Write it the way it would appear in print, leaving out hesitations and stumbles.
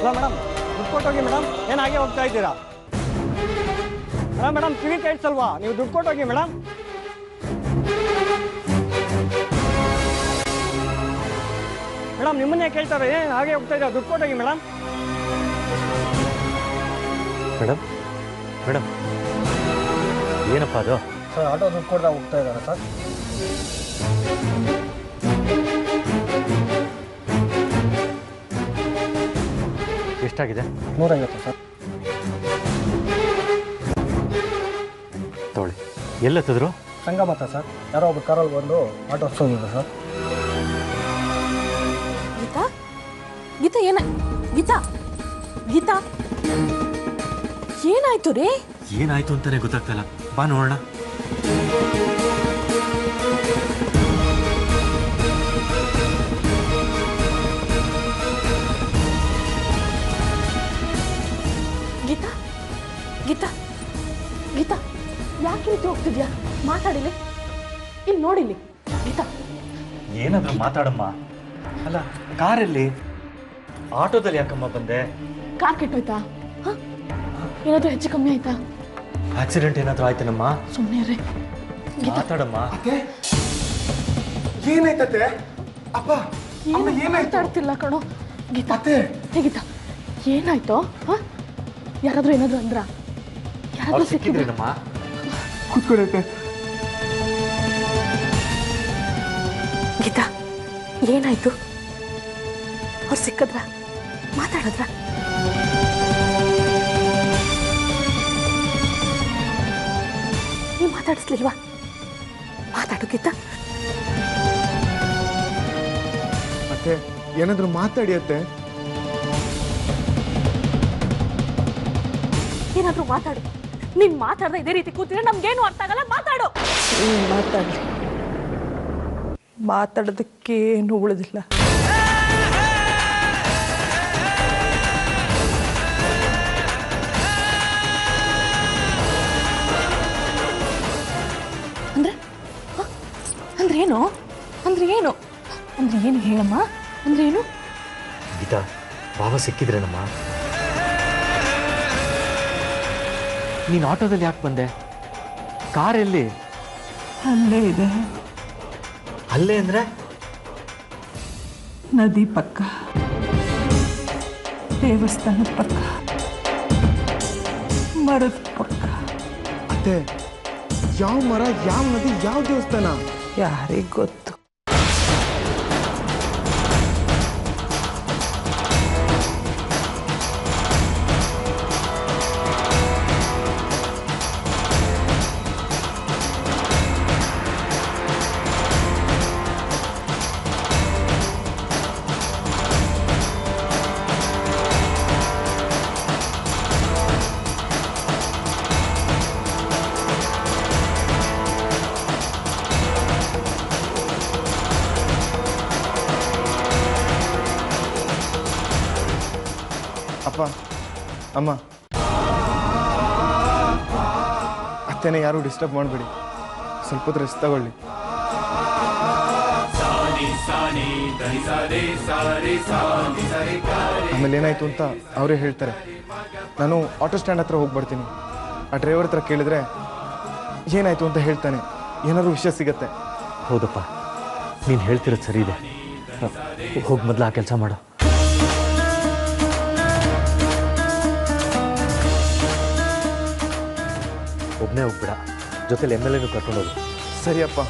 ಅಲ್ಲ ಮೇಡಮ್, ದುಡ್ಡು ಕೊಟ್ಟೋಗಿ ಮೇಡಮ್. ಏನು ಹಾಗೆ ಹೋಗ್ತಾ ಇದ್ದೀರಾ? ಮೇಡಮ್ ಕಿವಿ ಕೇಳಿಸಲ್ವಾ? ನೀವು ದುಡ್ಡು ಕೊಟ್ಟೋಗಿ ಮೇಡಮ್. ಮೇಡಮ್ ನಿಮ್ಮನ್ನೇ ಕೇಳ್ತಾರೆ, ಏನು ಹಾಗೆ ಹೋಗ್ತಾ ಇದ್ದೀರಾ? ದುಡ್ಡು ಕೊಟ್ಟೋಗಿ ಮೇಡಮ್. ಮೇಡಮ್ ಮೇಡಮ್ ಏನಪ್ಪ ಅದು? ಸರ್ ಆಟೋ ದುಡ್ಡು ಕೊಡ್ತಾ ಹೋಗ್ತಾ ಇದ್ದಾರೆ ಸರ್. ಎಷ್ಟಾಗಿದೆ? 150 ಸರ್. ತಗೊಳ್ಳಿ. ಎಲ್ಲತ್ತಿದ್ರು? ಸಂಗಮತ ಸರ್. ಯಾರೋ ಒಬ್ಬರು ಕಾರಲ್ಲಿ ಬಂದು ಆಟೋ ಹಚ್ಚೋಗಿದ್ರು ಸರ್. ಗೀತಾ ಗೀತಾ ಏನ ಗೀತಾ ಗೀತಾ ಏನಾಯ್ತು ರೀ? ಏನಾಯ್ತು ಅಂತಾನೆ ಗೊತ್ತಾಗ್ತಲ್ಲ. ಬಾ ನೋಡೋಣ. ಗೀತಾ ಗೀತಾ ಗೀತಾ ಯಾಕೆ ರೀತಿ ಹೋಗ್ತಿದ್ಯಾ? ಮಾತಾಡಿಲಿ, ಇಲ್ಲಿ ನೋಡಿಲಿ. ಗೀತಾ ಏನಾದರೂ ಮಾತಾಡಮ್ಮ. ಅಲ್ಲ, ಕಾರಲ್ಲಿ ಆಟೋದಲ್ಲಿ ಯಾಕಮ್ಮ ಬಂದೆ? ಕಾರ್ ಕೆಟ್ಟೋಯ್ತಾ? ಏನಾದರೂ ಹೆಚ್ಚು ಕಮ್ಮಿ ಆಯ್ತಾ? ಆಕ್ಸಿಡೆಂಟ್ ಏನಾದರೂ ಆಯ್ತೇನಮ್ಮ? ಸುಮ್ಮನೆ ರೀ. ಮಾತಾಡಮ್ಮ. ಏನಾಯ್ತತೆ? ಅಪ್ಪ ಏನು ಮಾತಾಡ್ತಿಲ್ಲ ಕಣೋ. ಗೀತಾ ಹೇ ಗೀತಾ ಏನಾಯ್ತು? ಯಾರಾದ್ರೂ ಏನಾದ್ರು ಅಂದ್ರ? ಯಾರಾದ್ರೂ ಸಿಕ್ಕಿದ್ರೇನಮ್ಮ? ಕೂತ್ಕೊಳತ್ತೆ. ಗೀತಾ ಏನಾಯ್ತು? ಅವ್ರು ಸಿಕ್ಕದ್ರ? ಮಾತಾಡದ್ರ? ನೀ ಮಾತಾಡಿಸ್ಲಿಲ್ವಾ? ಮಾತಾಡು ಗೀತಾ. ಅತ್ತೆ ಏನಾದರೂ ಮಾತಾಡಿ ಅತ್ತೆ. ಏನಾದ್ರೂ ಮಾತಾಡು. ನೀನ್ ಮಾತಾಡ್ದ ಇದೇ ರೀತಿ ಕೂತಿದ್ರೆ ನಮ್ಗೇನು ಅರ್ಥ ಆಗಲ್ಲ. ಮಾತಾಡು. ಮಾತಾಡಲಿ, ಮಾತಾಡೋದಕ್ಕೇನು ಉಳಿದಿಲ್ಲ. ಅಂದ್ರೆ ಅಂದ್ರೆ ಏನು? ಅಂದ್ರೆ ಏನು? ಅಂದ್ರೆ ಏನು ಹೇಳಮ್ಮ? ಅಂದ್ರೆ ಏನು? ಗೀತಾ, ಬಾಬಾ ಸಿಕ್ಕಿದ್ರೇನಮ್ಮ? ನೀನು ಆಟೋದಲ್ಲಿ ಯಾಕೆ ಬಂದೆ? ಕಾರ್ ಎಲ್ಲಿ? ಅಲ್ಲೇ ಇದೆ. ಅಲ್ಲೇ ಅಂದ್ರೆ? ನದಿ ಪಕ್ಕ, ದೇವಸ್ಥಾನದ ಪಕ್ಕ, ಮರದ ಪಕ್ಕ. ಅತ್ತೆ ಯಾವ ಮರ, ಯಾವ ನದಿ, ಯಾವ ದೇವಸ್ಥಾನ ಯಾರಿಗೆ ಗೊತ್ತು? ಅಪ್ಪ ಅಮ್ಮ, ಅತ್ತೆನೇ ಯಾರು ಡಿಸ್ಟರ್ಬ್ ಮಾಡಬೇಡಿ. ಸ್ವಲ್ಪ ಹೊತ್ತು ರೆಸ್ಟ್ ತಗೊಳ್ಳಿ. ಆಮೇಲೆ ಏನಾಯ್ತು ಅಂತ ಅವರೇ ಹೇಳ್ತಾರೆ. ನಾನು ಆಟೋ ಸ್ಟ್ಯಾಂಡ್ ಹತ್ರ ಹೋಗ್ಬರ್ತೀನಿ. ಆ ಡ್ರೈವರ್ ಹತ್ರ ಕೇಳಿದ್ರೆ ಏನಾಯ್ತು ಅಂತ ಹೇಳ್ತಾನೆ. ಏನಾದ್ರು ವಿಷಯ ಸಿಗತ್ತೆ. ಹೌದಪ್ಪ, ನೀನು ಹೇಳ್ತಿರೋದು ಸರಿ ಇದೆ. ಹೋಗಿ ಮೊದಲು ಆ ಕೆಲಸ ಮಾಡು. ಒಬ್ಬನೇ ಹೋಗ್ಬಿಡ, ಜೊತೆಲಿ MLA ಕರ್ಕೊಂಡು ಹೋಗು. ಸರಿಯಪ್ಪ.